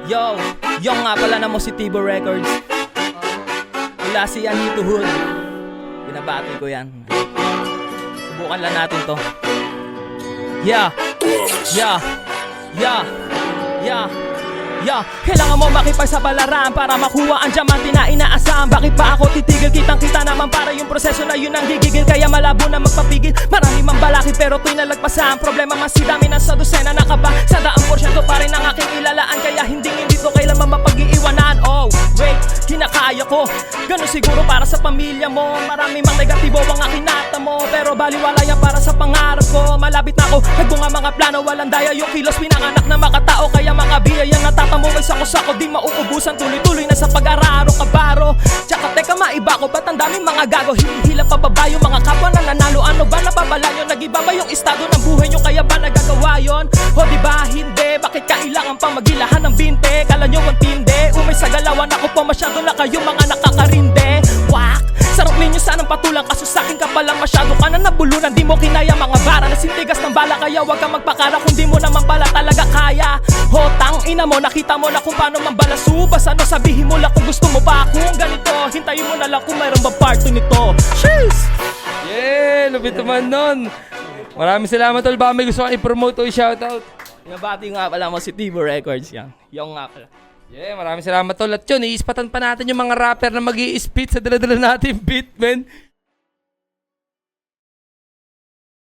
Yo, yung nga pala na mo si Tibo Records. Mula si Anito Hood. Binabati ko yan. Subukan lang natin to. Yeah, yeah, yeah, yeah. Kailangan mo makipagsapalaran para makuha ang diamante na inaasahan. Bakit pa ako titigil? Kitang-kita naman para yung proseso na yun ang gigigil. Kaya malabo na magpapigil. Marami mang balakid pero to'y nalagpasan. Problema man si dami na sa dosena nakaba. Sa 100% pa rin ang aking ilalaan. Kaya hindi to kailanman mapag-iiwanan. Oh, wait, kinakaya ko. Ganun siguro para sa pamilya mo. Marami mang negatibo ang aking nata mo. Pero baliwala yan para sa pangarap ko. Malapit na ako, nagbunga mga plano. Walang daya yung kilos, pinanganak na makatao. Kaya mga biyaya na mo ay sako-sako di mauubusan. Tuloy-tuloy na sa pag-araro kabaro. Tsaka teka maiba ko ba't ang daming mga gago. Hinihila pababa yung mga kapwa na nanalo. Ano ba napapala nyo? Nag-iba ba yung estado ng buhay nyo? Kaya ba nagagawa yun? O diba hindi? Bakit kailangan pa magilahan ng binte? Kala nyo ang tindi? Umay sa galawan ako pa masyado na kayo mga nakakarinde. Wak! Sarap ninyo sanang patulang kaso sa'kin ka palang masyado ka na nabulunan. Di mo kinaya mga bara na sintigas ng bala. Kaya wag kang magpakala kung di mo naman pala talaga kaya. Hotang ina mo, nakita mo na kung paano mambalasubas. Ano sabihin mo lang kung gusto mo pa akong ganito. Hintayin mo na lang kung mayroon ba part 2 nito. Cheers! Yeah, lupit naman nun. Maraming salamat tol. Baka may gusto kang i-promote o i-shoutout. Nabati nga pala mo si Tibo Records yan. Yung nga pala. Yeah, maraming salamat tol. At yun, iispatan pa natin yung mga rapper na mag-i-spit sa dala-dala natin beat, man.